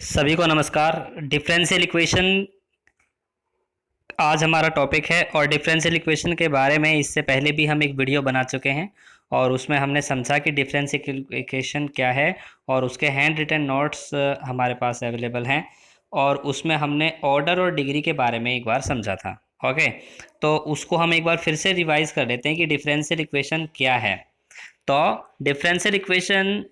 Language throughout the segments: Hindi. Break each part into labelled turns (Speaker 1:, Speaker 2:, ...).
Speaker 1: सभी को नमस्कार। डिफरेंशियल इक्वेशन आज हमारा टॉपिक है और डिफरेंशियल इक्वेशन के बारे में इससे पहले भी हम एक वीडियो बना चुके हैं और उसमें हमने समझा कि डिफरेंशियल इक्वेशन क्या है और उसके हैंड रिटन नोट्स हमारे पास अवेलेबल हैं और उसमें हमने ऑर्डर और डिग्री के बारे में एक बार समझा था। ओके, तो उसको हम एक बार फिर से रिवाइज कर लेते हैं कि डिफरेंशियल इक्वेशन क्या है। तो differential equation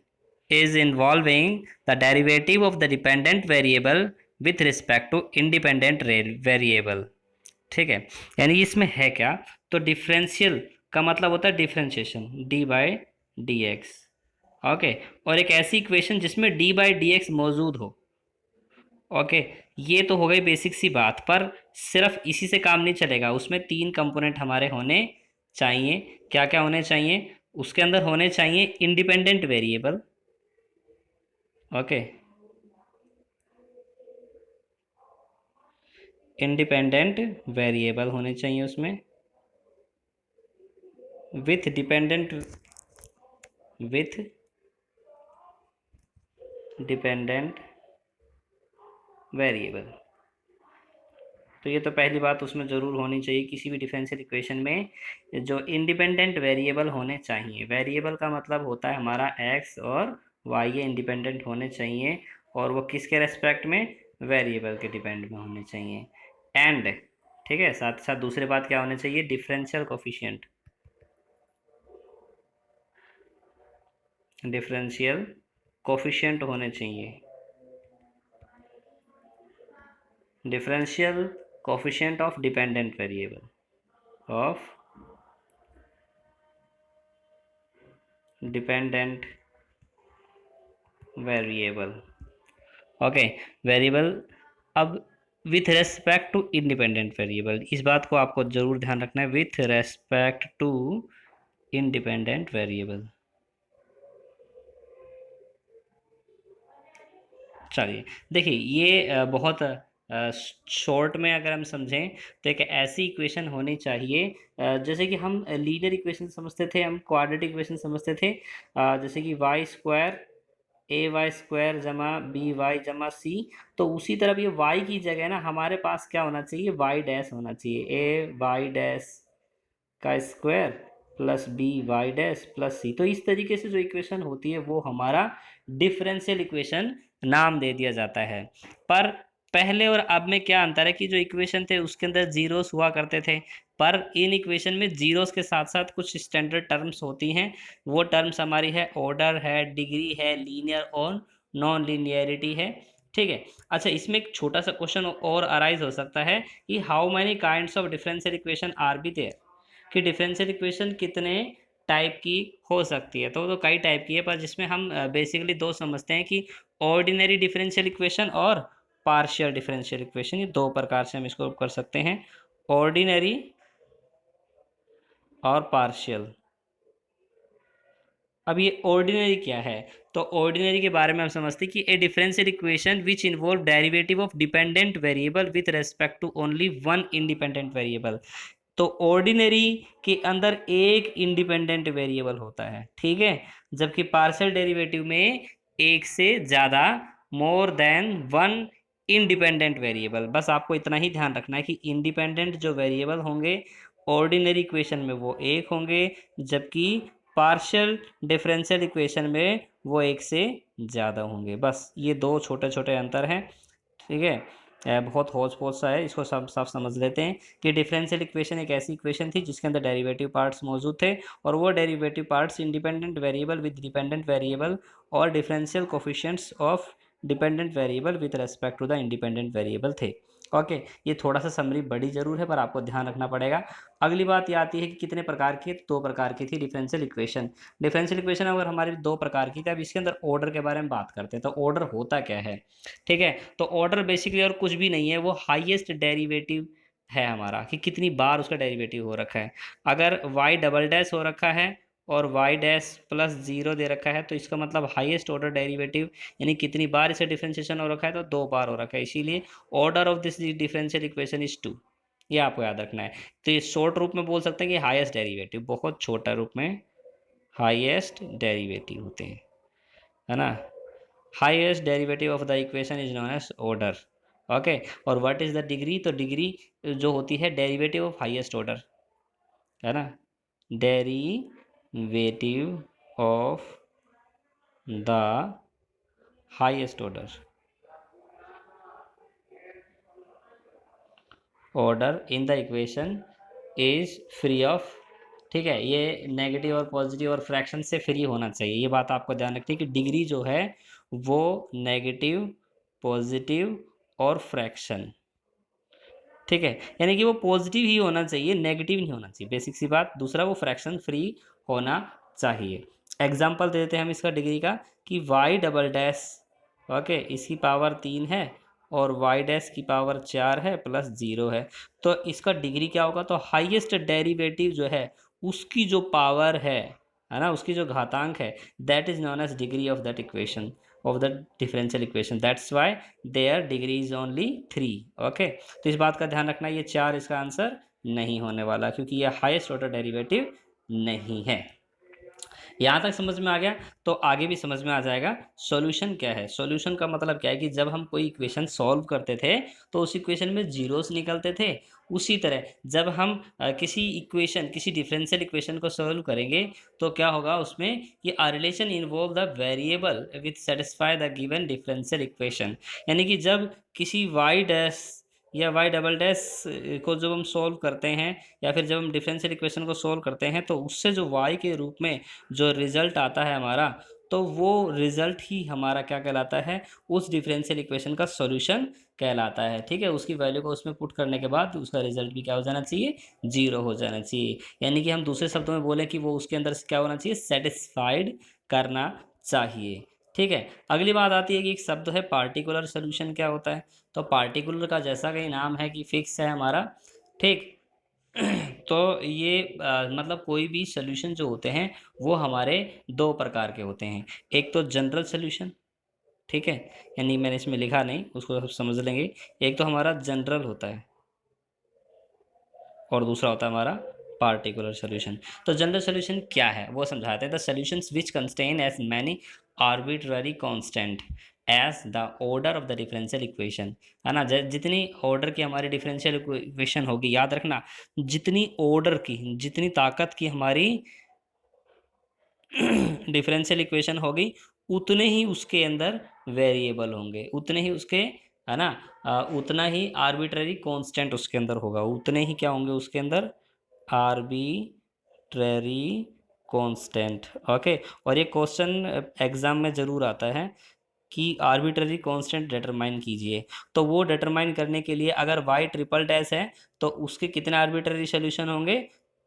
Speaker 1: is involving the derivative of the dependent variable with respect to independent variable। ठीक है, यानी इसमें है क्या, तो डिफरेंशियल का मतलब होता है differentiation D by d x. Okay, और एक ऐसी इक्वेशन जिसमें डी बाई डी एक्स मौजूद हो। ओके, ये तो हो गई बेसिक सी बात, पर सिर्फ इसी से काम नहीं चलेगा, उसमें तीन कंपोनेंट हमारे होने चाहिए। क्या क्या होने चाहिए उसके अंदर? होने चाहिए independent variable. Okay, independent variable होने चाहिए उसमें विथ डिपेंडेंट वेरिएबल। तो ये तो पहली बात उसमें ज़रूर होनी चाहिए किसी भी डिफरेंशियल इक्वेशन में, जो इंडिपेंडेंट वेरिएबल होने चाहिए। वेरिएबल का मतलब होता है हमारा एक्स और वाई, ये इंडिपेंडेंट होने चाहिए और वो किसके रेस्पेक्ट में? वेरिएबल के डिपेंड में होने चाहिए। एंड ठीक है, साथ साथ दूसरी बात क्या होनी चाहिए? डिफरेंशियल कोफिशिएंट, डिफरेंशियल कोफिशिएंट होने चाहिए। Differential coefficient of dependent variable, of dependent variable. Okay, variable अब with respect to independent variable, इस बात को आपको जरूर ध्यान रखना है, with respect to independent variable. चलिए देखिए, ये बहुत शॉर्ट में अगर हम समझें तो एक ऐसी इक्वेशन होनी चाहिए, जैसे कि हम लीनियर इक्वेशन समझते थे, हम क्वाड्रेटिक इक्वेशन समझते थे, जैसे कि वाई स्क्वायर ए वाई स्क्वायर जमा बी वाई जमा सी। तो उसी तरह ये वाई की जगह ना हमारे पास क्या होना चाहिए? वाई डैश होना चाहिए, ए वाई डैश का square plus B Y dash plus C. तो इस तरीके से जो इक्वेशन होती है वो हमारा डिफरेंशियल इक्वेशन नाम दे दिया जाता है। पर पहले और अब में क्या अंतर है कि जो इक्वेशन थे उसके अंदर जीरोस हुआ करते थे, पर इन इक्वेशन में जीरोस के साथ साथ कुछ स्टैंडर्ड टर्म्स होती हैं। वो टर्म्स हमारी है ऑर्डर है, डिग्री है, लीनियर और नॉन लीनियरिटी है। ठीक है, अच्छा इसमें एक छोटा सा क्वेश्चन और अराइज हो सकता है कि how many kinds of differential equation are be there, कि डिफरेंशियल इक्वेशन कितने टाइप की हो सकती है। तो कई टाइप की है, पर जिसमें हम बेसिकली दो समझते हैं कि ऑर्डिनरी डिफरेंशियल इक्वेशन और पार्शियल डिफरेंशियल इक्वेशन। ये दो प्रकार से हम इसको कर सकते हैं, ऑर्डिनरी और पार्शियल। अब ये ऑर्डिनरी क्या है? तो ऑर्डिनरी के बारे में हम समझते हैं कि a differential equation which involve derivative of dependent variable with respect to only one independent variable. तो ऑर्डिनरी के अंदर एक इंडिपेंडेंट वेरिएबल होता है, ठीक है, जबकि पार्शियल डेरिवेटिव में एक से ज़्यादा, more than one independent variable. बस आपको इतना ही ध्यान रखना है कि इंडिपेंडेंट जो वेरिएबल होंगे ऑर्डिनरी इक्वेशन में वो एक होंगे, जबकि पार्शियल डिफरेंशियल इक्वेशन में वो एक से ज़्यादा होंगे। बस ये दो छोटे छोटे अंतर हैं, ठीक है। बहुत हौच पौच सा है, इसको सब साफ समझ लेते हैं कि डिफरेंशियल इक्वेशन एक ऐसी इक्वेशन थी जिसके अंदर डेरिवेटिव पार्ट्स मौजूद थे और वो derivative parts independent variable with dependent variable और differential coefficients of dependent variable with respect to the independent variable थे। ओके, ये थोड़ा सा समरी बड़ी जरूर है पर आपको ध्यान रखना पड़ेगा। अगली बात ये आती है कि कितने प्रकार की? दो प्रकार की थी डिफरेंशियल इक्वेशन। डिफरेंशियल इक्वेशन अगर हमारी दो प्रकार की थी, अब इसके अंदर ऑर्डर के बारे में बात करते हैं। तो ऑर्डर होता क्या है? ठीक है, तो ऑर्डर बेसिकली और कुछ भी नहीं है, वो हाईएस्ट डेरिवेटिव है हमारा, कि कितनी बार उसका डेरिवेटिव हो रखा है। अगर वाई डबल डैश हो रखा है और वाई डैश प्लस जीरो दे रखा है तो इसका मतलब हाईएस्ट ऑर्डर डेरिवेटिव, यानी कितनी बार इसे डिफरेंशिएशन हो रखा है, तो दो बार हो रखा है, इसीलिए order of this differential equation is two. ये आपको याद रखना है। तो ये शॉर्ट रूप में बोल सकते हैं कि हाईएस्ट डेरिवेटिव, बहुत छोटा रूप में हाईएस्ट डेरिवेटिव होते हैं, है ना। Highest derivative of the equation is known as order. Okay, और व्हाट इज द डिग्री? तो डिग्री जो होती है डेरिवेटिव ऑफ हाईएस्ट ऑर्डर, है ना, derivative of the highest order in the equation is free of, ठीक है, ये नेगेटिव और पॉजिटिव और फ्रैक्शन से फ्री होना चाहिए। ये बात आपको ध्यान रखनी है कि डिग्री जो है वो नेगेटिव, पॉजिटिव और फ्रैक्शन, ठीक है, यानी कि वो पॉजिटिव ही होना चाहिए, नेगेटिव नहीं होना चाहिए, बेसिक सी बात। दूसरा, वो फ्रैक्शन फ्री होना चाहिए। एग्जाम्पल दे देते हैं हम इसका डिग्री का कि वाई डबल डैश, ओके, इसकी पावर 3 है और वाई डैश की पावर 4 है प्लस 0 है, तो इसका डिग्री क्या होगा? तो हाईएस्ट डेरिवेटिव जो है उसकी जो पावर है ना, उसकी जो घातांक है, that is known as degree of that equation, of the differential equation, that's why their degree is only 3। Okay, तो इस बात का ध्यान रखना, ये 4 इसका आंसर नहीं होने वाला, क्योंकि ये हाईएस्ट ऑर्डर डेरिवेटिव नहीं है। यहाँ तक समझ में आ गया, तो आगे भी समझ में आ जाएगा। सॉल्यूशन क्या है? सॉल्यूशन का मतलब क्या है कि जब हम कोई इक्वेशन सॉल्व करते थे तो उस इक्वेशन में जीरोस निकलते थे, उसी तरह जब हम किसी इक्वेशन, किसी डिफरेंशियल इक्वेशन को सॉल्व करेंगे तो क्या होगा उसमें कि a relation involve the variable with satisfy the given differential equation, यानी कि जब किसी वाई डैश या वाई डबल डैश को जब हम सॉल्व करते हैं या फिर जब हम डिफरेंशियल इक्वेशन को सॉल्व करते हैं तो उससे जो वाई के रूप में जो रिज़ल्ट आता है हमारा, तो वो रिज़ल्ट ही हमारा क्या कहलाता है? उस डिफरेंशियल इक्वेशन का सॉल्यूशन कहलाता है, ठीक है। उसकी वैल्यू को उसमें पुट करने के बाद उसका रिजल्ट भी क्या हो जाना चाहिए? 0 हो जाना चाहिए, यानी कि हम दूसरे शब्दों में बोले कि वो उसके अंदर से क्या होना चाहिए? सेटिस्फाइड करना चाहिए, ठीक है। अगली बात आती है कि एक शब्द है पार्टिकुलर सोल्यूशन, क्या होता है? तो पार्टिकुलर का जैसा कि नाम है कि फिक्स है हमारा, ठीक। तो ये मतलब कोई भी सोल्यूशन जो होते हैं वो हमारे दो प्रकार के होते हैं। एक तो जनरल सोल्यूशन, ठीक है, यानी मैंने इसमें लिखा नहीं, उसको सब समझ लेंगे। एक तो हमारा जनरल होता है और दूसरा होता है हमारा पार्टिकुलर सोल्यूशन। तो जनरल सोल्यूशन क्या है वो समझाते हैं। The solutions which contain as many arbitrary constant as the order of the differential equation, है ना। जितनी ऑर्डर की हमारी डिफरेंशियल इक्वेशन होगी, याद रखना, जितनी ऑर्डर की, जितनी ताकत की हमारी डिफरेंशियल इक्वेशन होगी, उतने ही उसके अंदर वेरिएबल होंगे, उतने ही उसके, है ना, उतना ही आर्बिट्ररी कांस्टेंट उसके अंदर होगा, उतने ही क्या होंगे उसके अंदर? Arbitrary constant. ओके, और ये क्वेश्चन एग्जाम में ज़रूर आता है कि आर्बिट्ररी कांस्टेंट डिटरमाइन कीजिए। तो वो डिटरमाइन करने के लिए अगर वाई ट्रिपल डैश है तो उसके कितने आर्बिट्ररी सोल्यूशन होंगे?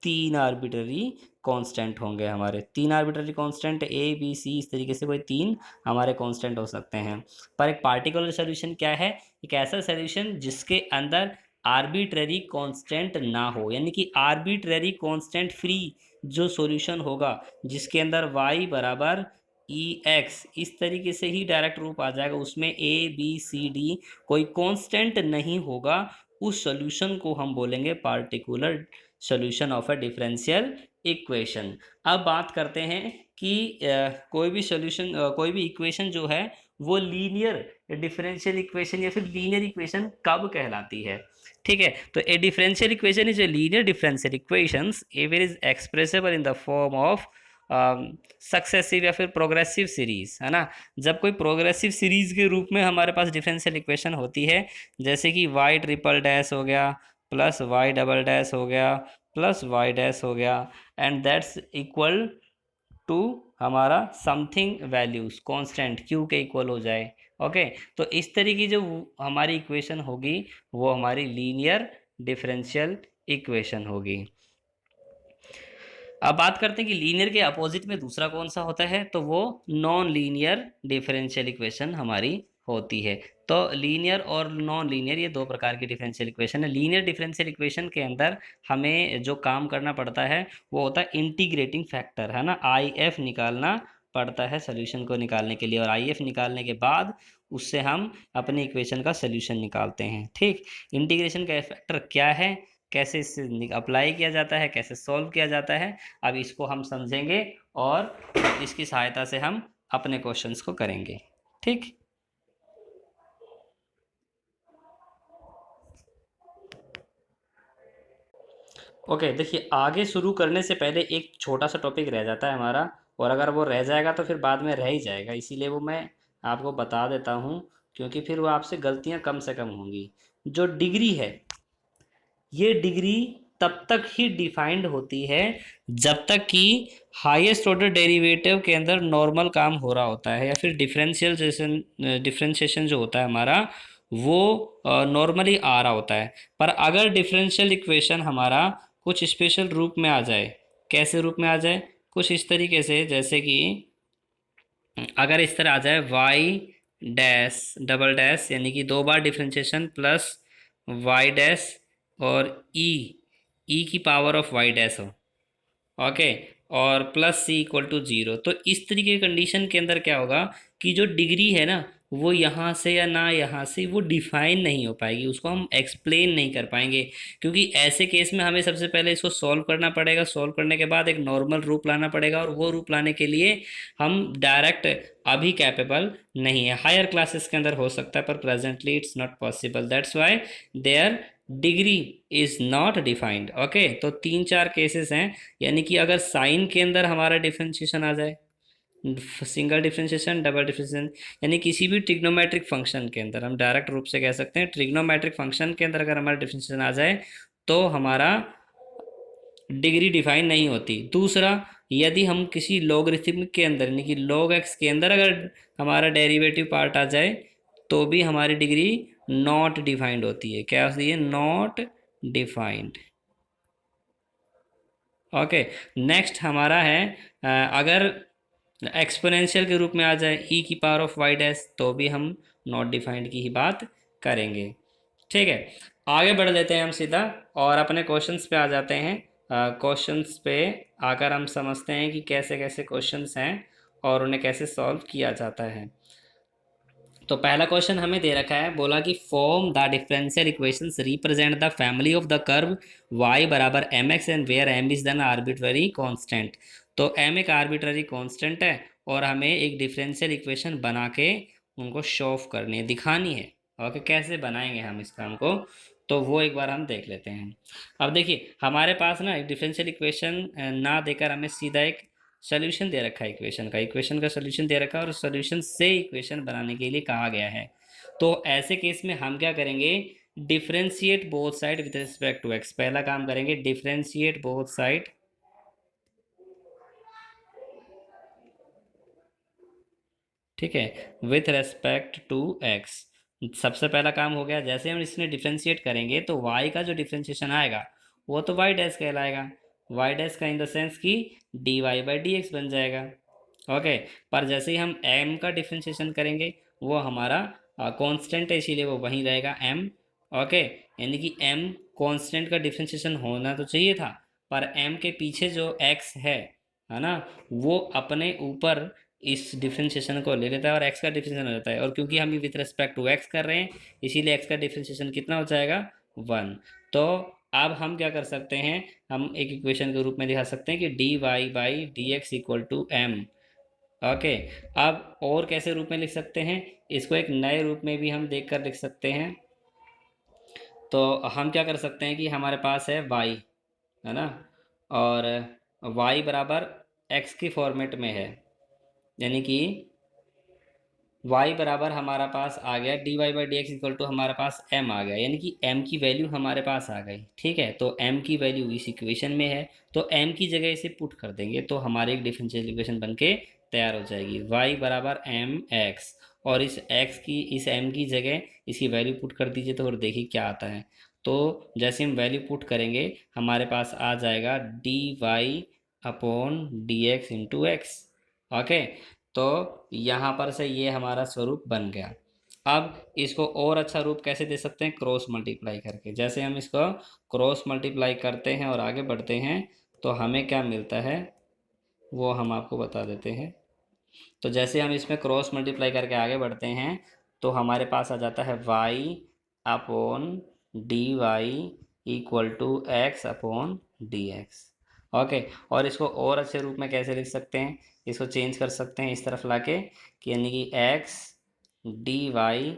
Speaker 1: 3 आर्बिट्ररी कांस्टेंट होंगे हमारे, 3 arbitrary constant, A B C, इस तरीके से कोई 3 हमारे कांस्टेंट हो सकते हैं। पर एक पार्टिकुलर सोल्यूशन क्या है? एक ऐसा सोल्यूशन जिसके अंदर आर्बिट्ररी कांस्टेंट ना हो, यानी कि आर्बिट्ररी कांस्टेंट फ्री जो सॉल्यूशन होगा, जिसके अंदर y बराबर ई एक्स, इस तरीके से ही डायरेक्ट रूप आ जाएगा, उसमें ए बी सी डी कोई कांस्टेंट नहीं होगा, उस सॉल्यूशन को हम बोलेंगे particular solution of a differential equation. अब बात करते हैं कि कोई भी सॉल्यूशन, कोई भी इक्वेशन जो है वो लीनियर डिफरेंशियल इक्वेशन या फिर लीनियर इक्वेशन कब कहलाती है, ठीक है। तो ए differential equation is a linear differential equations if it is expressible in the form of successive या फिर प्रोग्रेसिव सीरीज, है ना। जब कोई प्रोग्रेसिव सीरीज के रूप में हमारे पास डिफरेंशियल इक्वेशन होती है, जैसे कि वाई ट्रिपल डैश हो गया प्लस वाई डबल डैश हो गया प्लस वाई डैश हो गया, एंड दैट्स इक्वल टू हमारा समथिंग वैल्यूज कांस्टेंट क्यू के इक्वल हो जाए। ओके, तो इस तरह की जो हमारी इक्वेशन होगी वो हमारी लीनियर डिफरेंशियल इक्वेशन होगी। अब बात करते हैं कि लीनियर के अपोजिट में दूसरा कौन सा होता है, तो वो नॉन लीनियर डिफरेंशियल इक्वेशन हमारी होती है। तो लीनियर और नॉन लीनियर ये दो प्रकार की डिफरेंशियल इक्वेशन है। लीनियर डिफरेंशियल इक्वेशन के अंदर हमें जो काम करना पड़ता है वो होता है इंटीग्रेटिंग फैक्टर, है ना, आई एफ निकालना पड़ता है सोल्यूशन को निकालने के लिए, और आई एफ निकालने के बाद उससे हम अपनी इक्वेशन का सोल्यूशन निकालते हैं, ठीक। इंटीग्रेशन का फैक्टर क्या है, कैसे इसे अप्लाई किया जाता है, कैसे सॉल्व किया जाता है, अब इसको हम समझेंगे और इसकी सहायता से हम अपने क्वेश्चंस को करेंगे, ठीक। ठीक। ओके, देखिए आगे शुरू करने से पहले एक छोटा सा टॉपिक रह जाता है हमारा, और अगर वो रह जाएगा तो फिर बाद में रह ही जाएगा, इसीलिए वो मैं आपको बता देता हूँ, क्योंकि फिर वो आपसे गलतियाँ कम से कम होंगी। जो डिग्री है, ये डिग्री तब तक ही डिफाइंड होती है जब तक कि हाईएस्ट ऑर्डर डेरिवेटिव के अंदर नॉर्मल काम हो रहा होता है, या फिर डिफरेंशियल डिफरेंशिएशन जो होता है हमारा, वो नॉर्मली आ रहा होता है। पर अगर डिफरेंशियल इक्वेशन हमारा कुछ स्पेशल रूप में आ जाए, कैसे रूप में आ जाए, कुछ इस तरीके से, जैसे कि अगर इस तरह आ जाए वाई डैश डबल डैश, यानी कि दो बार डिफरेंशिएशन प्लस वाई डैश और ई की पावर ऑफ वाई डैश हो, ओके, और plus c equal to zero, तो इस तरीके की कंडीशन के अंदर क्या होगा कि जो डिग्री है ना, वो यहाँ से या ना यहाँ से वो डिफाइन नहीं हो पाएगी, उसको हम एक्सप्लेन नहीं कर पाएंगे, क्योंकि ऐसे केस में हमें सबसे पहले इसको सॉल्व करना पड़ेगा, सॉल्व करने के बाद एक नॉर्मल रूप लाना पड़ेगा, और वो रूप लाने के लिए हम डायरेक्ट अभी कैपेबल नहीं है। हायर क्लासेस के अंदर हो सकता है, पर presently it's not possible, that's why their degree is not defined. Okay, तो तीन चार केसेस हैं, यानी कि अगर साइन के अंदर हमारा डिफरेंशिएशन आ जाए, सिंगल डिफरेंशिएशन, डबल डिफरेंशिएशन, यानी किसी भी ट्रिग्नोमेट्रिक फंक्शन के अंदर, हम डायरेक्ट रूप से कह सकते हैं ट्रिग्नोमेट्रिक फंक्शन के अंदर अगर हमारा डिफरेंशिएशन आ जाए, तो हमारा डिग्री डिफाइन नहीं होती। दूसरा, यदि हम किसी लॉगरिथमिक के अंदर, यानी कि लॉग एक्स के अंदर अगर हमारा डेरिवेटिव पार्ट आ जाए, तो भी हमारी डिग्री नॉट डिफाइंड होती है। क्या होती है? Not defined. ओके, नेक्स्ट हमारा है अगर एक्सपोनेंशियल के रूप में आ जाए ई की पावर ऑफ वाई डैश, तो भी हम नॉट डिफाइंड की ही बात करेंगे। ठीक है, आगे बढ़ लेते हैं हम सीधा, और अपने क्वेश्चंस पे आ जाते हैं। क्वेश्चंस पे आकर हम समझते हैं कि कैसे कैसे क्वेश्चंस हैं और उन्हें कैसे सॉल्व किया जाता है। तो पहला क्वेश्चन हमें दे रखा है, बोला कि form the differential equations represent the family of the curve y बराबर m x and where m is an arbitrary constant. तो m एक आर्बिट्ररी कांस्टेंट है, और हमें एक डिफरेंशियल इक्वेशन बना के उनको शो ऑफ करनी है, दिखानी है। ओके, कैसे बनाएंगे हम इस काम को, तो वो एक बार हम देख लेते हैं। अब देखिए हमारे पास ना एक डिफरेंशियल इक्वेशन ना देकर हमें सीधा एक सोल्यूशन दे रखा है, इक्वेशन का सोल्यूशन दे रखा है, और सोल्यूशन से इक्वेशन बनाने के लिए कहा गया है। तो ऐसे केस में हम क्या करेंगे, differentiate both side with respect to x. पहला काम करेंगे डिफरेंशिएट बोथ साइड, ठीक है, विथ रेस्पेक्ट टू एक्स। सबसे पहला काम हो गया। जैसे हम इसमें डिफरेंशिएट करेंगे तो y का जो डिफरेंशिएशन आएगा वो तो y डैश कहलाएगा, y डैश का इन द सेंस कि dy बाई डी एक्स बन जाएगा। ओके, पर जैसे ही हम m का डिफरेंशिएशन करेंगे, वो हमारा कांस्टेंट है, इसीलिए वो वहीं रहेगा m। ओके, यानी कि m कांस्टेंट का डिफरेंशिएशन होना तो चाहिए था, पर m के पीछे जो x है ना, वो अपने ऊपर इस डिफरेंशिएशन को ले लेता है और x का डिफरेंशिएशन हो जाता है, और क्योंकि हम विथ रिस्पेक्ट टू x कर रहे हैं, इसीलिए x का डिफरेंशिएशन कितना हो जाएगा? 1। तो अब हम क्या कर सकते हैं, हम एक इक्वेशन के रूप में दिखा सकते हैं कि d y by d x equal to m. Okay, अब और कैसे रूप में लिख सकते हैं इसको, एक नए रूप में भी हम देख कर लिख सकते हैं। तो हम क्या कर सकते हैं कि हमारे पास है y, है ना, और y बराबर x की फॉर्मेट में है, यानी कि y बराबर हमारा पास आ गया d y by d x equal to हमारे पास m आ गया, यानी कि m की वैल्यू हमारे पास आ गई। ठीक है, तो m की वैल्यू इस इक्वेशन में है, तो m की जगह इसे पुट कर देंगे, तो हमारी एक डिफरेंशियल इक्वेशन बन के तैयार हो जाएगी, y बराबर एम एक्स, और इस x की, इस m की जगह इसकी वैल्यू पुट कर दीजिए, तो और देखिए क्या आता है। तो जैसे हम वैल्यू पुट करेंगे, हमारे पास आ जाएगा d y upon D x into x. Okay, तो यहाँ पर से ये हमारा स्वरूप बन गया। अब इसको और अच्छा रूप कैसे दे सकते हैं? क्रॉस मल्टीप्लाई करके। जैसे हम इसको क्रॉस मल्टीप्लाई करते हैं और आगे बढ़ते हैं, तो हमें क्या मिलता है वो हम आपको बता देते हैं। तो जैसे हम इसमें क्रॉस मल्टीप्लाई करके आगे बढ़ते हैं, तो हमारे पास आ जाता है y upon d y equal to x upon D x. Okay, और इसको और अच्छे रूप में कैसे लिख सकते हैं, इसको चेंज कर सकते हैं इस तरफ लाके, कि यानी कि x d y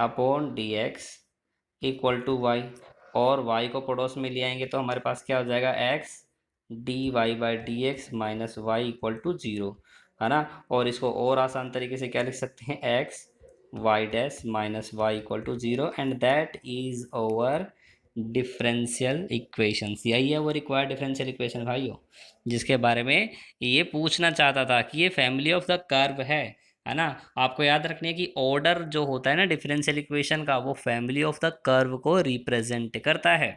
Speaker 1: upon D x equal to y, और वाई को पड़ोस में ले आएंगे तो हमारे पास क्या हो जाएगा, x d y by d x minus y equal to zero, है ना। और इसको और आसान तरीके से क्या लिख सकते हैं, x y dash minus y equal to zero, and that is our differential equations. यही है वो रिक्वायर्ड डिफरेंशियल इक्वेशन भाइयों, जिसके बारे में ये पूछना चाहता था कि ये फैमिली ऑफ द कर्व है ना। आपको याद रखनी है कि ऑर्डर जो होता है ना डिफरेंशियल इक्वेशन का, वो फैमिली ऑफ द कर्व को रिप्रेजेंट करता है।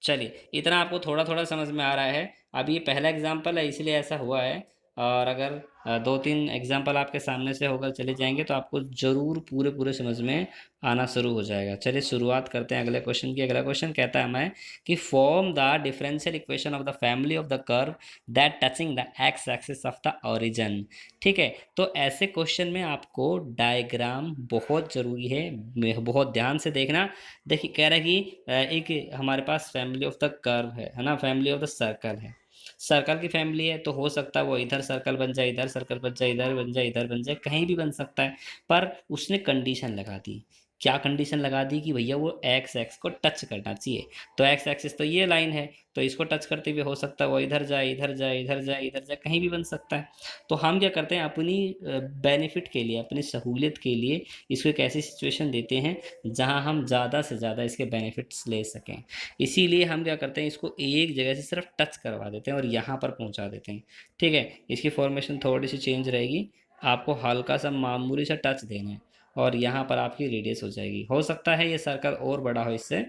Speaker 1: चलिए, इतना आपको थोड़ा थोड़ा समझ में आ रहा है। अब ये पहला एग्जाम्पल है इसलिए ऐसा हुआ है, और अगर दो तीन एग्जाम्पल आपके सामने से होकर चले जाएंगे तो आपको ज़रूर पूरे पूरे समझ में आना शुरू हो जाएगा। चलिए शुरुआत करते हैं अगले क्वेश्चन की। अगला क्वेश्चन कहता है हमें कि form the differential equation of the family of the curve that touching the x axis of the origin. ठीक है, तो ऐसे क्वेश्चन में आपको डायग्राम बहुत ज़रूरी है, बहुत ध्यान से देखना। देखिए कह रहा है कि एक हमारे पास फैमिली ऑफ द कर्व है ना, फैमिली ऑफ द सर्कल है। सर्कल की फैमिली है तो हो सकता है वो इधर सर्कल बन जाए, इधर सर्कल बन जाए, इधर बन जाए, इधर बन जाए, कहीं भी बन सकता है। पर उसने कंडीशन लगा दी। क्या कंडीशन लगा दी कि भैया वो एक्स एक्स को टच करना चाहिए। तो एक्स एक्सिस तो ये लाइन है, तो इसको टच करते हुए हो सकता है वो इधर जाए, इधर जाए, इधर जाए, इधर जाए, कहीं भी बन सकता है। तो हम क्या करते हैं, अपनी बेनिफिट के लिए, अपनी सहूलियत के लिए इसको एक ऐसी सिचुएशन देते हैं जहां हम ज़्यादा से ज़्यादा इसके बेनिफिट्स ले सकें। इसीलिए हम क्या करते हैं, इसको एक जगह से सिर्फ टच करवा देते हैं और यहाँ पर पहुँचा देते हैं। ठीक है, इसकी फॉर्मेशन थोड़ी सी चेंज रहेगी। आपको हल्का सा मामूली सा टच देना है और यहाँ पर आपकी रेडियस हो जाएगी। हो सकता है ये सर्कल और बड़ा हो इससे।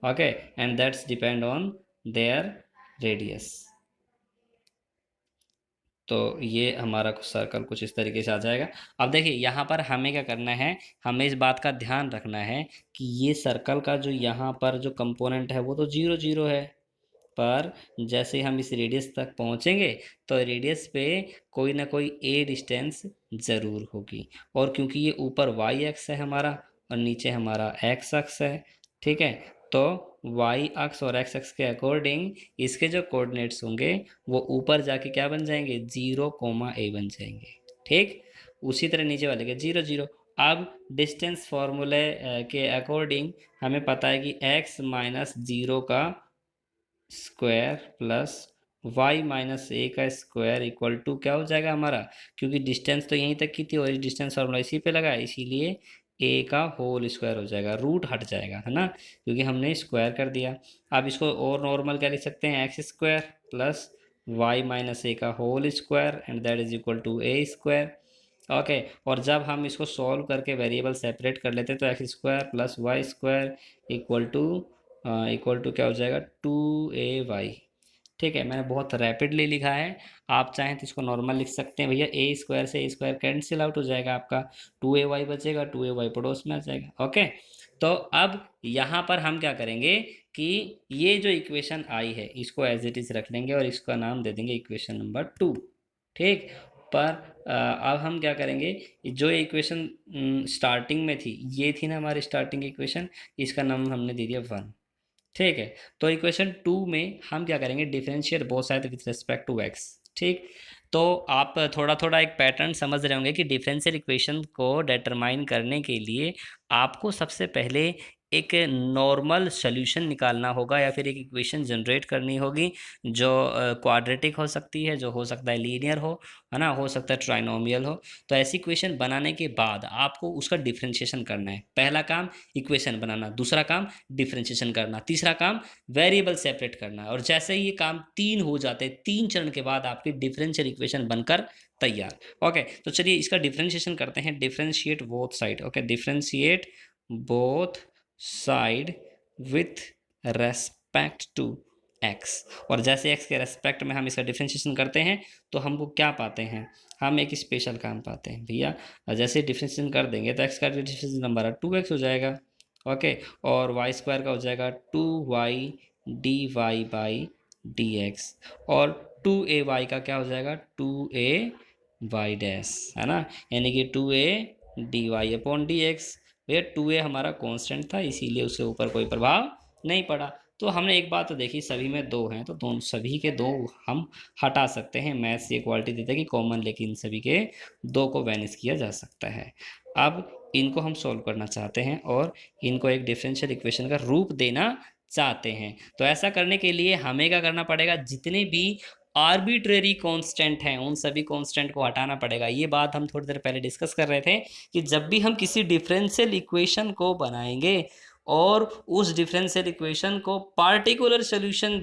Speaker 1: Okay, and that's depend on their radius. तो ये हमारा सर्कल कुछ इस तरीके से आ जाएगा। अब देखिए यहाँ पर हमें क्या करना है, हमें इस बात का ध्यान रखना है कि ये सर्कल का जो यहाँ पर जो कंपोनेंट है वो तो जीरो जीरो है, पर जैसे हम इस रेडियस तक पहुँचेंगे तो रेडियस पे कोई ना कोई ए डिस्टेंस ज़रूर होगी। और क्योंकि ये ऊपर वाई एक्स है हमारा और नीचे हमारा एक्स अक्स है, ठीक है, तो वाई अक्स और एक्स अक्स के अकॉर्डिंग इसके जो कोऑर्डिनेट्स होंगे वो ऊपर जाके क्या बन जाएंगे, 0, a बन जाएंगे। ठीक, उसी तरह नीचे वाले के 0 0। अब डिस्टेंस फॉर्मूले के अकॉर्डिंग हमें पता है कि x माइनस ज़ीरो का square plus Y minus A का स्क्वायर इक्वल टू क्या हो जाएगा हमारा, क्योंकि डिस्टेंस तो यहीं तक की थी और डिस्टेंस फार्मूला इसी पे लगा है, इसीलिए ए का होल स्क्वायर हो जाएगा, रूट हट जाएगा, है ना, क्योंकि हमने स्क्वायर कर दिया। अब इसको और नॉर्मल क्या लिख सकते हैं, X square plus Y minus A का whole square and that is equal to A square. Okay, और जब हम इसको सॉल्व करके वेरिएबल सेपरेट कर लेते हैं तो x square plus Y square equal to क्या हो जाएगा, 2ay। ठीक है, मैंने बहुत रैपिडली लिखा है, आप चाहें तो इसको नॉर्मल लिख सकते हैं भैया। ए स्क्वायर से ए स्क्वायर कैंसिल आउट हो जाएगा, आपका 2ay बचेगा, 2ay पड़ोस में आ जाएगा। ओके, तो अब यहाँ पर हम क्या करेंगे कि ये जो इक्वेशन आई है इसको एज इट इज़ रख लेंगे और इसका नाम दे देंगे इक्वेशन नंबर 2। ठीक, पर अब हम क्या करेंगे, जो इक्वेशन स्टार्टिंग में थी, ये थी ना हमारी स्टार्टिंग इक्वेशन, इसका नाम हमने दे दिया 1। ठीक है, तो इक्वेशन 2 में हम क्या करेंगे, differentiate both side with respect to x. ठीक, तो आप थोड़ा थोड़ा एक पैटर्न समझ रहे होंगे कि डिफरेंशियल इक्वेशन को डिटरमाइन करने के लिए आपको सबसे पहले एक नॉर्मल सॉल्यूशन निकालना होगा या फिर एक इक्वेशन जनरेट करनी होगी जो क्वाड्रेटिक हो सकती है, जो हो सकता है लीनियर हो, है ना, हो सकता है ट्राइनोमियल हो। तो ऐसी इक्वेशन बनाने के बाद आपको उसका डिफरेंशिएशन करना है। पहला काम इक्वेशन बनाना, दूसरा काम डिफरेंशिएशन करना, तीसरा काम वेरिएबल सेपरेट करना। और जैसे ही ये काम 3 हो जाते हैं, 3 चरण के बाद आपकी डिफरेंशियल इक्वेशन बनकर तैयार। ओके, तो चलिए इसका डिफरेंशिएशन करते हैं। Differentiate both side. Okay, differentiate both side with respect to x. और जैसे एक्स के रेस्पेक्ट में हम इसका डिफरेंशिएशन करते हैं तो हमको क्या पाते हैं, हम एक स्पेशल काम पाते हैं भैया। जैसे डिफरेंशिएशन कर देंगे तो एक्स का डिफरेंशिएशन नंबर 2x हो जाएगा। ओके, और वाई स्क्वायर का हो जाएगा 2y d y by d x, और 2ay का क्या हो जाएगा, 2ay डैश, है ना, यानी कि 2a d y upon D x. भैया 2a हमारा कांस्टेंट था इसीलिए उसके ऊपर कोई प्रभाव नहीं पड़ा। तो हमने एक बात तो देखी, सभी में 2 हैं तो दोनों सभी के 2 हम हटा सकते हैं। मैथ्स ये क्वालिटी देता है कि कॉमन लेकिन सभी के 2 को वैनिश किया जा सकता है। अब इनको हम सॉल्व करना चाहते हैं और इनको एक डिफरेंशियल इक्वेशन का रूप देना चाहते हैं। तो ऐसा करने के लिए हमें क्या करना पड़ेगा, जितने भी आर्बिट्रेरी कांस्टेंट हैं उन सभी कांस्टेंट को हटाना पड़ेगा। ये बात हम थोड़ी देर पहले डिस्कस कर रहे थे कि जब भी हम किसी डिफरेंशियल इक्वेशन को बनाएंगे और उस डिफरेंशियल इक्वेशन को पार्टिकुलर सोल्यूशन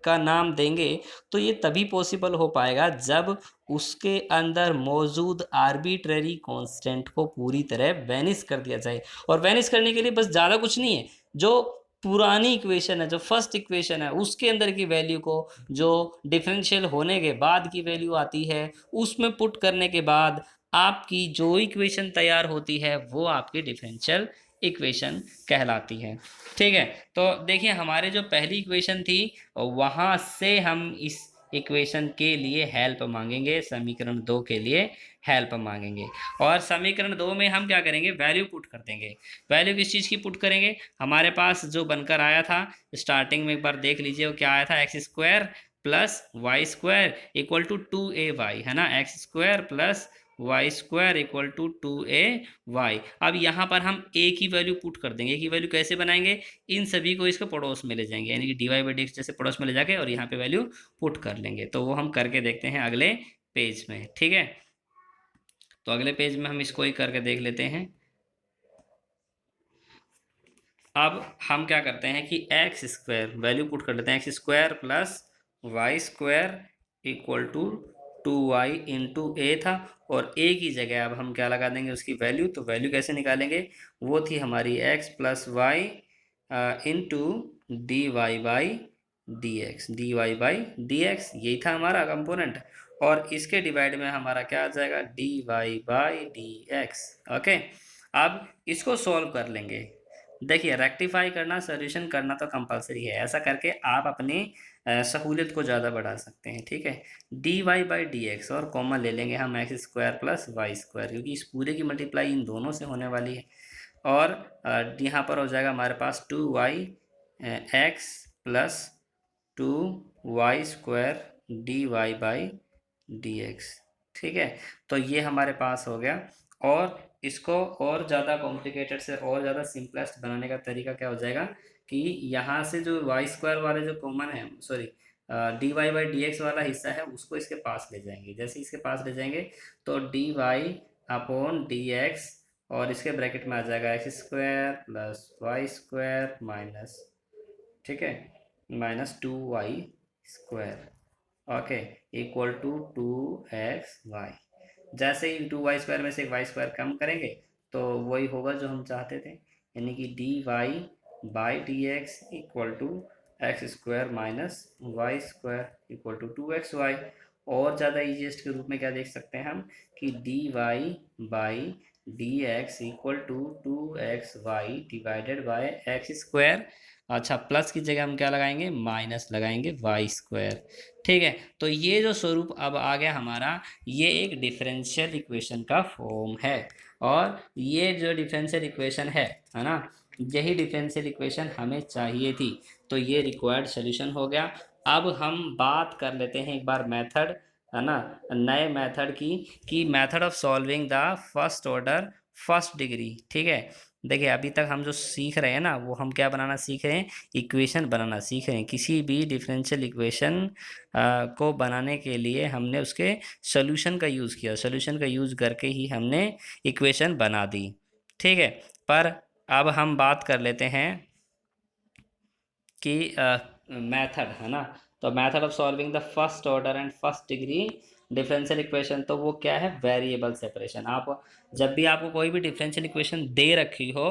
Speaker 1: का नाम देंगे, तो ये तभी पॉसिबल हो पाएगा जब उसके अंदर मौजूद आर्बिट्रेरी कांस्टेंट को पूरी तरह वैनिश कर दिया जाए। और वैनिश करने के लिए बस ज़्यादा कुछ नहीं है, जो पुरानी इक्वेशन है, जो फर्स्ट इक्वेशन है, उसके अंदर की वैल्यू को जो डिफरेंशियल होने के बाद की वैल्यू आती है उसमें पुट करने के बाद आपकी जो इक्वेशन तैयार होती है वो आपकी डिफरेंशियल इक्वेशन कहलाती है। ठीक है, तो देखिए हमारे जो पहली इक्वेशन थी वहाँ से हम इस इक्वेशन के लिए हेल्प मांगेंगे, समीकरण 2 के लिए हेल्प मांगेंगे। और समीकरण 2 में हम क्या करेंगे, वैल्यू पुट कर देंगे। वैल्यू किस चीज़ की पुट करेंगे, हमारे पास जो बनकर आया था स्टार्टिंग में एक बार देख लीजिए वो क्या आया था, x square plus Y square equal to 2ay, है ना, x square plus Y square equal to 2ay। अब यहाँ पर हम a की वैल्यू पुट कर देंगे। a की वैल्यू कैसे बनाएंगे, इन सभी को इसके पड़ोस में ले जाएंगे, यानी कि d y by d x जैसे पड़ोस में ले जाके और यहाँ पे वैल्यू पुट कर लेंगे। तो वो हम करके देखते हैं अगले पेज में। ठीक है, तो अगले पेज में हम इसको ही करके देख लेते हैं। अब हम क्या करते हैं कि एक्स स्क्वायर वैल्यू पुट कर लेते हैं, X square plus Y square equal to 2y into A था, और ए की जगह अब हम क्या लगा देंगे उसकी वैल्यू। तो वैल्यू कैसे निकालेंगे, वो थी हमारी x plus y into d y by d x, d y by d x, यही था हमारा कंपोनेंट। और इसके डिवाइड में हमारा क्या आ जाएगा, d y by d x. Okay, अब इसको सॉल्व कर लेंगे। देखिए रेक्टिफाई करना, सॉल्यूशन करना तो कंपलसरी है, ऐसा करके आप अपनी सहूलियत को ज़्यादा बढ़ा सकते हैं। ठीक है, d y by d x और कॉमन ले लेंगे हम x square plus Y square, क्योंकि इस पूरे की मल्टीप्लाई इन दोनों से होने वाली है। और यहाँ पर हो जाएगा हमारे पास 2y x plus 2y square d y by d x. ठीक है, तो ये हमारे पास हो गया। और इसको और ज़्यादा कॉम्प्लिकेटेड से और ज़्यादा सिंपलेस्ट बनाने का तरीका क्या हो जाएगा कि यहाँ से जो वाई स्क्वायर वाले जो कॉमन है, sorry d y by d x वाला हिस्सा है उसको इसके पास ले जाएंगे। जैसे इसके पास ले जाएंगे तो d y upon D x, और इसके ब्रैकेट में आ जाएगा x square plus Y square minus, ठीक है, minus 2y square, okay, equal to 2xy। जैसे ही 2y स्क्वायर में से एक वाई स्क्वायर कम करेंगे तो वही होगा जो हम चाहते थे, यानी कि d y by d x equal to x square minus y square equal to 2xy। और ज़्यादा ईजीएस्ट के रूप में क्या देख सकते हैं हम कि d y by d x equal to 2xy divided by x square. अच्छा, प्लस की जगह हम क्या लगाएंगे, माइनस लगाएंगे वाई स्क्वायर। ठीक है, तो ये जो स्वरूप अब आ गया हमारा, ये एक डिफरेंशियल इक्वेशन का फॉर्म है। और ये जो डिफरेंशियल इक्वेशन है ना, यही डिफरेंशियल इक्वेशन हमें चाहिए थी। तो ये रिक्वायर्ड सोल्यूशन हो गया। अब हम बात कर लेते हैं एक बार मेथड, है ना, नए मेथड की, कि method of solving the first order first degree. ठीक है, देखिए अभी तक हम जो सीख रहे हैं ना, वो हम क्या बनाना सीख रहे हैं, इक्वेशन बनाना सीख रहे हैं। किसी भी डिफरेंशियल इक्वेशन को बनाने के लिए हमने उसके सोल्यूशन का यूज़ किया, सोल्यूशन का यूज़ करके ही हमने इक्वेशन बना दी। ठीक है, पर अब हम बात कर लेते हैं कि मेथड, है ना, तो method of solving the first order and first degree differential equation, तो वो क्या है, वेरिएबल सेपरेशन। आप जब भी आपको कोई भी डिफरेंशियल इक्वेशन दे रखी हो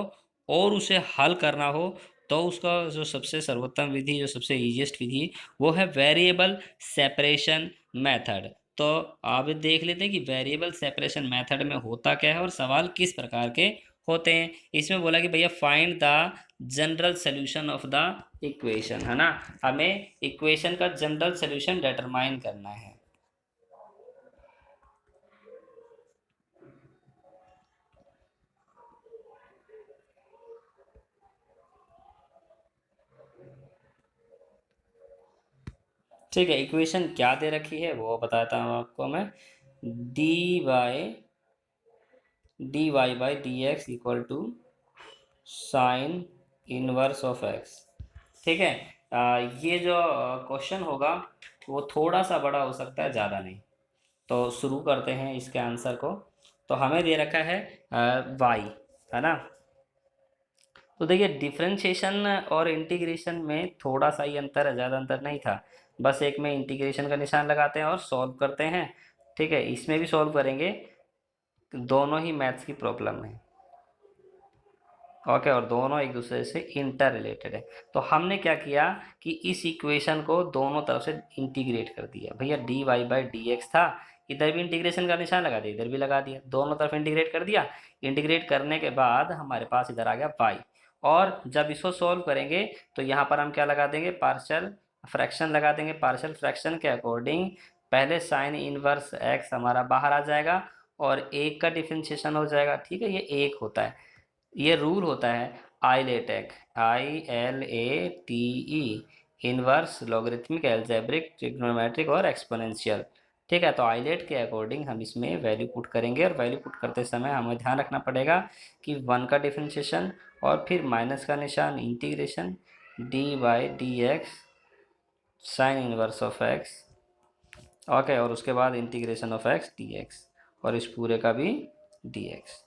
Speaker 1: और उसे हल करना हो, तो उसका जो सबसे सर्वोत्तम विधि, जो सबसे ईजीएस्ट विधि, वो है वेरिएबल सेपरेशन मेथड। तो आप देख लेते हैं कि वेरिएबल सेपरेशन मेथड में होता क्या है और सवाल किस प्रकार के होते हैं। इसमें बोला कि भैया find the general solution of the equation, है ना, हमें इक्वेशन का जनरल सोल्यूशन डिटरमाइन करना है। ठीक है, इक्वेशन क्या दे रखी है वो बताता हूँ आपको मैं। D y d y by d x equal to sine inverse of x. ठीक है। ये जो क्वेश्चन होगा वो थोड़ा सा बड़ा हो सकता है, ज़्यादा नहीं। तो शुरू करते हैं इसके आंसर को। तो हमें दे रखा है वाई, है ना। तो देखिए डिफरेंशिएशन और इंटीग्रेशन में थोड़ा सा ही अंतर है, ज़्यादा अंतर नहीं था। बस एक में इंटीग्रेशन का निशान लगाते हैं और सॉल्व करते हैं। ठीक है, इसमें भी सॉल्व करेंगे। दोनों ही मैथ्स की प्रॉब्लम है। ओके, और दोनों एक दूसरे से इंटर रिलेटेड है। तो हमने क्या किया कि इस इक्वेशन को दोनों तरफ से इंटीग्रेट कर दिया। भैया d y by d x था, इधर भी इंटीग्रेशन का निशान लगा दिया, इधर भी लगा दिया, दोनों तरफ इंटीग्रेट कर दिया। इंटीग्रेट करने के बाद हमारे पास इधर आ गया वाई। और जब इसको सॉल्व करेंगे तो यहाँ पर हम क्या लगा देंगे, पार्शियल फ्रैक्शन लगा देंगे। पार्शियल फ्रैक्शन के अकॉर्डिंग पहले साइन इनवर्स एक्स हमारा बाहर आ जाएगा और एक का डिफ्रेंशिएशन हो जाएगा। ठीक है, ये एक होता है, ये रूल होता है आइलेटेक, ILATE, inverse logarithmic algebraic trigonometric और एक्सपोनेंशियल। ठीक है, तो आइलेट के अकॉर्डिंग हम इसमें वैल्यू पुट करेंगे और वैल्यू पुट करते समय हमें ध्यान रखना पड़ेगा कि वन का डिफरेंशिएशन और फिर माइनस का निशान, integration D by d x sine inverse of x. Okay, और उसके बाद integration of x D x और इस पूरे का भी डी एक्स।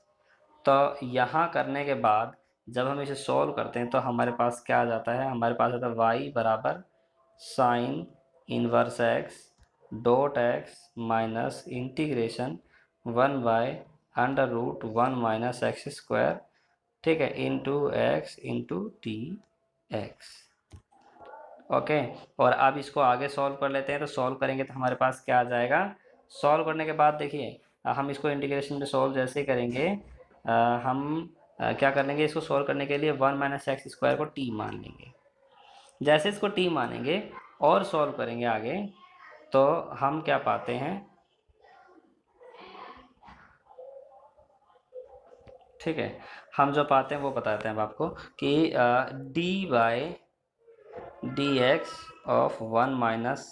Speaker 1: तो यहाँ करने के बाद जब हम इसे सॉल्व करते हैं तो हमारे पास क्या आ जाता है, हमारे पास आता है वाई बराबर sine inverse x dot x minus integration one by under root one minus x square. ठीक है, into x into t x. Okay, और अब इसको आगे सॉल्व कर लेते हैं। तो सॉल्व करेंगे तो हमारे पास क्या आ जाएगा, सॉल्व करने के बाद देखिए हम इसको इंटीग्रेशन में सॉल्व जैसे ही करेंगे हम क्या कर लेंगे, इसको सॉल्व करने के लिए वन माइनस एक्स स्क्वायर को टी मान लेंगे। जैसे इसको टी मानेंगे और सॉल्व करेंगे आगे तो हम क्या पाते हैं, ठीक है, हम जो पाते हैं वो बताते हैं अब आपको कि d by d x of one minus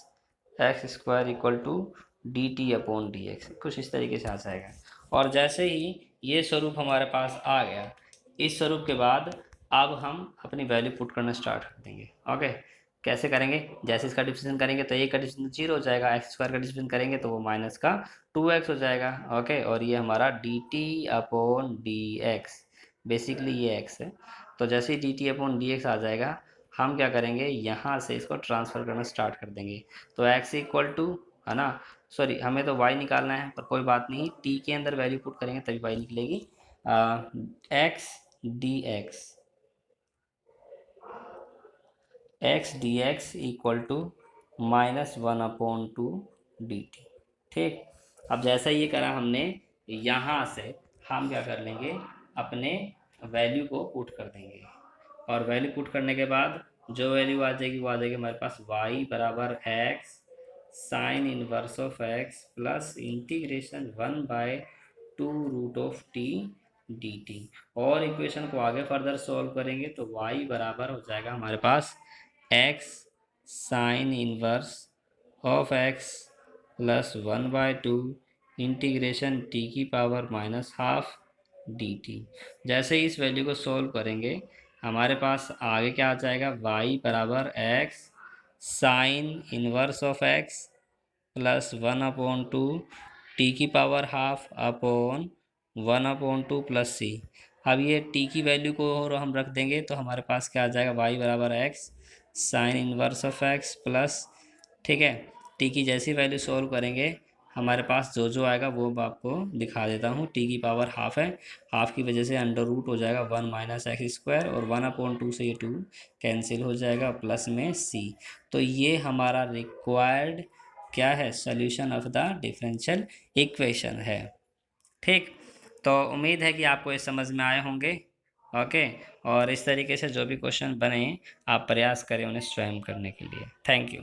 Speaker 1: x square equal to d T upon D x, कुछ इस तरीके से आ जाएगा। और जैसे ही ये स्वरूप हमारे पास आ गया, इस स्वरूप के बाद अब हम अपनी वैल्यू पुट करना स्टार्ट कर देंगे। ओके, कैसे करेंगे, जैसे इसका डिफरेंशिएशन करेंगे तो एक का डिफरेंशिएशन जीरो हो जाएगा, एक्स स्क्वायर का डिफरेंशिएशन करेंगे तो वो माइनस का 2x हो जाएगा। ओके, और ये हमारा D T upon D X, basically ये x है। तो जैसे ही D T upon D X आ जाएगा हम क्या करेंगे, यहाँ से इसको ट्रांसफ़र करना स्टार्ट कर देंगे। तो x इक्वल टू, है ना, सॉरी हमें तो y निकालना है पर कोई बात नहीं, t के अंदर वैल्यू पुट करेंगे तभी y निकलेगी। x d x equal to minus one upon two d t. ठीक, अब जैसा ये करा हमने, यहाँ से हम क्या कर लेंगे, अपने वैल्यू को पुट कर देंगे। और वैल्यू पुट करने के बाद जो वैल्यू आ जाएगी वो आ जाएगी हमारे पास y बराबर x sine inverse of x plus integration one by two root of t d t. और इक्वेशन को आगे फर्दर सॉल्व करेंगे तो y बराबर हो जाएगा हमारे पास X sine inverse of x plus one by two integration T की power minus half D T. जैसे ही इस वैल्यू को सॉल्व करेंगे हमारे पास आगे क्या आ जाएगा, y बराबर x sine inverse of x plus one upon two T की power half upon one upon two plus C. अब ये t की वैल्यू को और हम रख देंगे तो हमारे पास क्या आ जाएगा, y बराबर x sine inverse of x plus, ठीक है, t की जैसी वैल्यू सॉल्व करेंगे हमारे पास जो जो आएगा वो आपको दिखा देता हूँ। t की पावर हाफ है, हाफ की वजह से अंडर रूट हो जाएगा वन माइनस एक्स स्क्वायर और वन अपॉन टू से ये टू कैंसिल हो जाएगा प्लस में c। तो ये हमारा रिक्वायर्ड क्या है, solution of the differential equation है। ठीक, तो उम्मीद है कि आपको ये समझ में आए होंगे। ओके, और इस तरीके से जो भी क्वेश्चन बने आप प्रयास करें उन्हें स्वयं करने के लिए। Thank you.